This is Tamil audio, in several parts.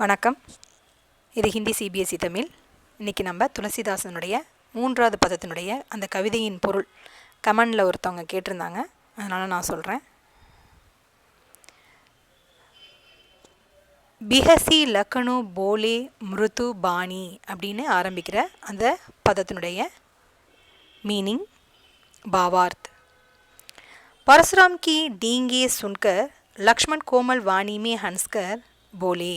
வணக்கம். இது ஹிந்தி சிபிஎஸ்சி தமிழ். இன்றைக்கி நம்ம துளசிதாசனுடைய 3வது பதத்தினுடைய அந்த கவிதையின் பொருள் கமெண்டில் ஒருத்தவங்க கேட்டிருந்தாங்க, அதனால் நான் சொல்கிறேன். பிஹசி லக்கணு போலே மிருது பாணி அப்படின்னு ஆரம்பிக்கிற அந்த பதத்தினுடைய மீனிங் பாவார்த். परशुराम की डींगे सुनकर लक्ष्मण कोमल वाणी में हंसकर बोले.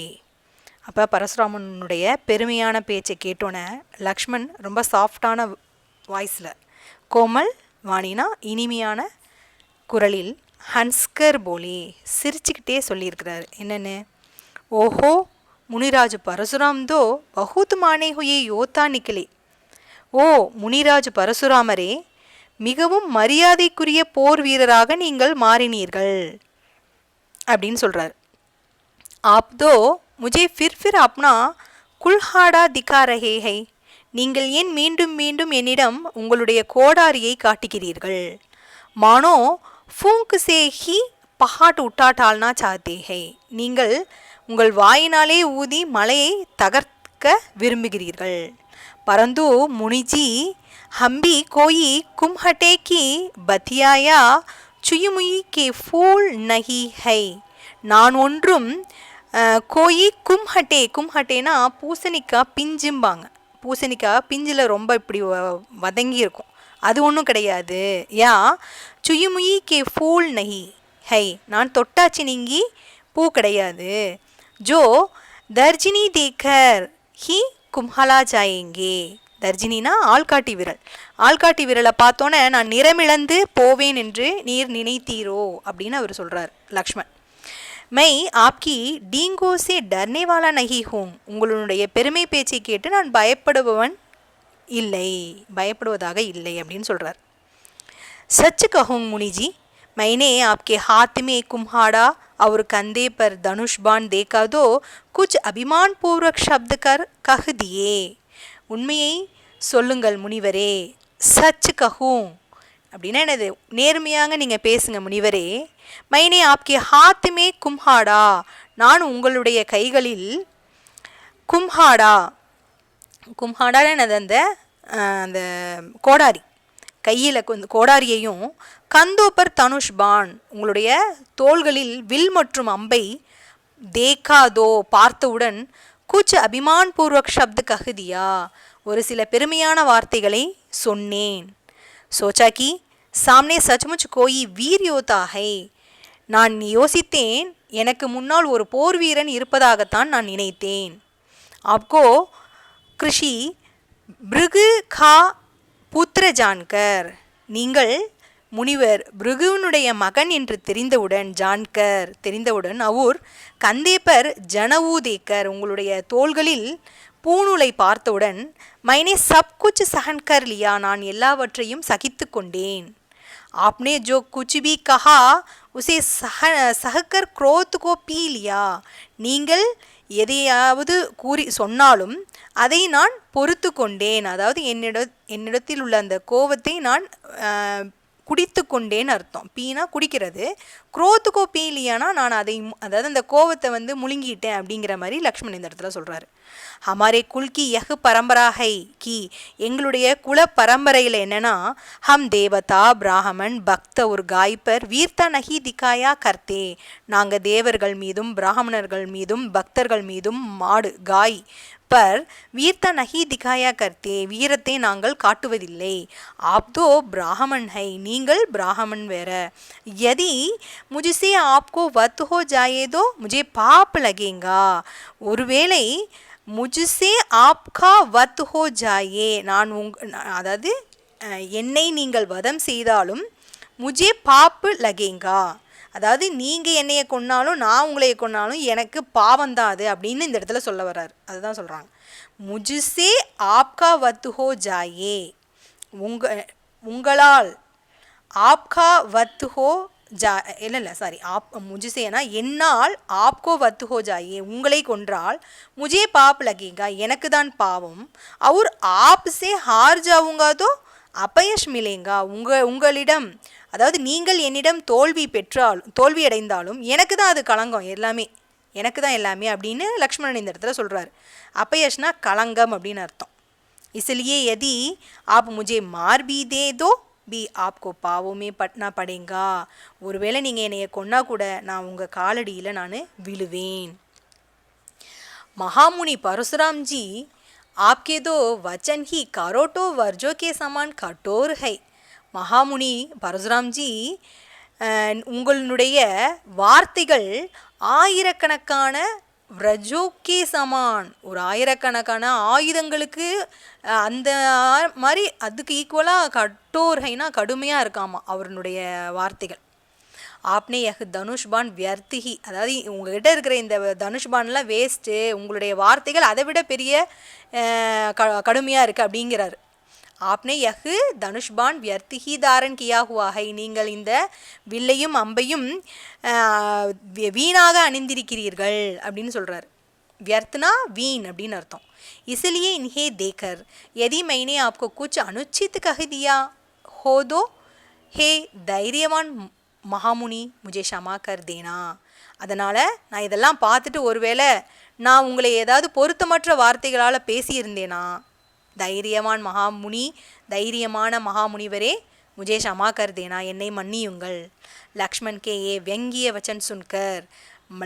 அப்போ பரசுராமனுடைய பெருமையான பேச்சை கேட்டோன்னே லக்ஷ்மண் ரொம்ப சாஃப்டான வாய்ஸில், கோமல் வாணினா இனிமையான குரலில், ஹன்ஸ்கர் போலே சிரிச்சுக்கிட்டே சொல்லியிருக்கிறார். என்னென்னு, ஓஹோ முனிராஜ் பரசுராம் தோ பகுத் மானே ஹுயே யோத்தா நிக்கலே. ஓ முனிராஜ் பரசுராமரே, மிகவும் மரியாதைக்குரிய போர் வீரராக நீங்கள் மாறினீர்கள் அப்படின்னு சொல்கிறார். आप तो मुझे फिर अपना कुल्हाड़ा दिखा रहे हैं. நீங்கள் ஏன் மீண்டும் மீண்டும் என்னிடம் உங்களுடைய கோடாரியை காட்டுகிறீர்கள்? மானோ ஃபூங்க் சே ஹி பஹாட் உட்டாட்டால்னா சாத்தே ஹை. நீங்கள் உங்கள் வாயினாலே ஊதி மலையை தகர்க்க விரும்புகிறீர்கள். பரந்து முனிஜி ஹம்பி கோயி கும்ஹட்டே கி பத்தியாயா சுயுமுயி கே ஃபூல் நஹி ஹை. நான் ஒன்றும் கோயி கும்ஹட்டே, கும்ஹட்டேனா பூசணிக்காய் பிஞ்சும்பாங்க. பூசணிக்காய் பிஞ்சில் ரொம்ப இப்படி வதங்கி இருக்கும், அது ஒன்றும் கிடையாது. யா சுயுமுயி கே ஃபூல் நஹி ஹை, நான் தொட்டாச்சி நீங்கி பூ கிடையாது. ஜோ தர்ஜினி தேக்கர் ஹி கும்ஹலா ஜாயேங்கே. தர்ஜினினா ஆள்காட்டி விரல். ஆள்காட்டி விரலை பார்த்தோன்னே நான் நிறமிழந்து போவேன் என்று நீர் நினைத்தீரோ அப்படின்னு அவர் சொல்கிறார் லக்ஷ்மண். மை ஆப்கி டீங்கோ சே டர்னே வாலா நஹி ஹூம். உங்களுடைய பெருமை பேச்சை கேட்டு நான் பயப்படுவதாக இல்லை அப்படின்னு சொல்கிறார். சச் கஹூங் முனிஜி, मैंने आपके हाथ में कुम्हाड़ा और कंधे पर धनुष बाण देखा तो कुछ अभिमान पूर्वक शब्द कर कह दिए. உண்மையை சொல்லுங்கள் முனிவரே. சச் கஹூங் அப்படின்னா என்னது, நேர்மையாக நீங்கள் பேசுங்க முனிவரே. மைனே ஆப்கே ஹாத் மே கும்ஹாடா, நான் உங்களுடைய கைகளில் கும்ஹாடா, கும்ஹாடான்னு என்னது, அந்த கோடாரி, கையில் கோடாரியையும், கந்தோப்பர் தனுஷ்பான் உங்களுடைய தோள்களில் வில் மற்றும் அம்பை, தேக்காதோ பார்த்தவுடன், குச் அபிமான் பூர்வக் சப்து கஹதியா ஒரு சில பெருமையான வார்த்தைகளை சொன்னேன். சோச்சாக்கி சாம்னே சச்முச் கோயி வீர் யோதா ஹை. நான் யோசித்தேன், எனக்கு முன்னால் ஒரு போர் வீரன் இருப்பதாகத்தான் நான் நினைத்தேன். ஆப்கோ கிருஷி பிருகு கா புத்திர ஜான்கர், நீங்கள் முனிவர் பிருகுவனுடைய மகன் என்று தெரிந்தவுடன் அவர் கந்தேப்பர் ஜனவூதேக்கர் உங்களுடைய தோள்களில் பூநூலை பார்த்தவுடன், மைனே சப் குச் சஹன்கர் லியா நான் எல்லாவற்றையும் சகித்து கொண்டேன். ஆப்னே ஜோ குச் பி கஹா உசே சஹக்கர் குரோத் கோ பீ லியா. நீங்கள் எதையாவது சொன்னாலும் அதை நான் பொறுத்து கொண்டேன். அதாவது என்னிடத்தில் உள்ள அந்த கோவத்தை நான் குடித்து கொண்டேன்னு அர்த்தம். பீனா குடிக்கிறது, குரோத்துக்கோ பீலியானா நான் அதாவது அந்த கோவத்தை முழுங்கிட்டேன் அப்படிங்கிற மாதிரி லக்ஷ்மண் இந்த இடத்துல சொல்கிறாரு. ஹமாரே குல்கி யஹ் பரம்பராகை கி, எங்களுடைய குல பரம்பரையில் என்னன்னா, ஹம் தேவதா பிராமன் பக்த ஒரு காய்பர் வீர்த்தா நஹி திகாயா கர்த்தே, நாங்கள் தேவர்கள் மீதும் பிராமணர்கள் மீதும் பக்தர்கள் மீதும் மாடு காய் பர் வீர்த்தா நஹி திகாயா கர்த்தே வீரத்தை நாங்கள் காட்டுவதில்லை. ஆப்தோ பிராமன் ஹை, நீங்கள் பிராமன் வேற. யதி முஜ்சே ஆப்கோ வத் ஹோ ஜாயேதோ முஜே பாப் லகேங்கா. ஒருவேளை முஜ்சே ஆப்கா வத் ஹோ ஜாயே, அதாவது என்னை நீங்கள் வதம் செய்தாலும், முஜே பாப் லகேங்கா அதாவது நீங்கள் என்னைய கொன்னாலும் நான் உங்களைய கொன்னாலும் எனக்கு பாவந்தான் அது அப்படின்னு இந்த இடத்துல சொல்ல வர்றாரு. அதுதான் சொல்கிறாங்க, முஜ்சே ஆப்கா வத் ஹோ ஜாயே, உங்களால் ஆப்கா வத் ஹோ முஜ்சேனா என்னால் ஆப்கோ வத் ஹோ ஜாயே உங்களை கொன்றால், முஜே பாப் லகேங்கா எனக்கு தான் பாவம், அவர் ஆப் சே ஹார் ஜாவுங்கா தோ அப்பயஷ் மிலேங்கா உங்களிடம் அதாவது நீங்கள் என்னிடம் தோல்வி அடைந்தாலும் எனக்கு தான் அது களங்கம் எல்லாமே. எனக்கு தான் எல்லாமே அப்படின்னு லக்ஷ்மணன் இந்த இடத்துல சொல்கிறார். அப்பயஷ்னா களங்கம் அப்படின்னு அர்த்தம். इसलिए यदि आप मुझे मार भी दे दो भी आपको पावों में पटना पड़ेगा. ஒருவேளை நீங்கள் என்னைய கொன்னா கூட நான் உங்கள் காலடியில் நான் விழுவேன். महामुनि परशुराम जी आपके दो वचन ही करोटो वर्जो के समान कठोर है. महामुनि परशुराम जी உங்களுடைய வார்த்தைகள் ஆயிரக்கணக்கான ரஜோக்கே சமான், ஒரு ஆயிரக்கணக்கான ஆயுதங்களுக்கு அந்த மாதிரி அதுக்கு ஈக்குவலாக கட்டோர்ஹைனா கடுமையாக இருக்காமா அவருடைய வார்த்தைகள். ஆப்னே யஹ் தனுஷ்பான் வியர்த்திஹி, அதாவது உங்ககிட்ட இருக்கிற இந்த தனுஷ்பான்லாம் வேஸ்ட்டு, உங்களுடைய வார்த்தைகள் அதை விட பெரிய கடுமையாக இருக்குது அப்படிங்கிறாரு. ஆப்னே யஹ் தனுஷ்பான் வியர்த்திஹி தாரன் கியா ஹுவா ஹை, நீங்கள் இந்த வில்லையும் அம்பையும் வீணாக அணிந்திருக்கிறீர்கள் அப்படின்னு சொல்கிறார். व्यर्थना वीन அப்படின்னு அர்த்தம். इसलिए इन्हें देखकर यदि मैंने आपको कुछ अनुचित कह दिया हो तो हे தைரியவான் மகாமுனி मुझे क्षमा कर देना. அதனால் நான் இதெல்லாம் பார்த்துட்டு ஒருவேளை நான் உங்களை ஏதாவது பொருத்தமற்ற வார்த்தைகளால் பேசியிருந்தேனா, தைரியவான் மகாமுனி, தைரியமான மகாமுனிவரே, मुझे क्षमा कर देना, என்னை மன்னியுங்கள். லக்ஷ்மண் கே ஏ व्यंग्य वचन सुनकर,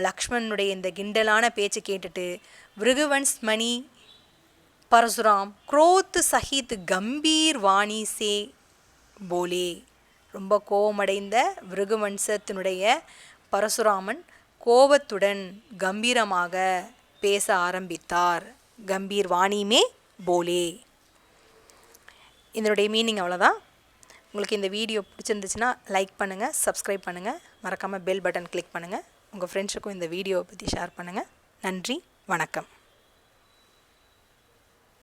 லக்ஷ்மணனுடைய இந்த கிண்டலான பேச்சு கேட்டுட்டு விருகுவன்ஸ் மணி பரசுராம் குரோத் சஹித் கம்பீர் வாணி சே போலே, ரொம்ப கோபமடைந்த விருகுவன்சத்தினுடைய பரசுராமன் கோபத்துடன் கம்பீரமாக பேச ஆரம்பித்தார். கம்பீர் வாணிமே போலே. இதனுடைய மீனிங் அவ்வளோதான். உங்களுக்கு இந்த வீடியோ பிடிச்சிருந்துச்சுன்னா லைக் பண்ணுங்கள், சப்ஸ்கிரைப் பண்ணுங்கள், மறக்காமல் பெல் பட்டன் கிளிக் பண்ணுங்கள். உங்கள் ஃப்ரெண்ட்ஸுக்கும் இந்த வீடியோவை பற்றி ஷேர் பண்ணுங்கள். நன்றி, வணக்கம்.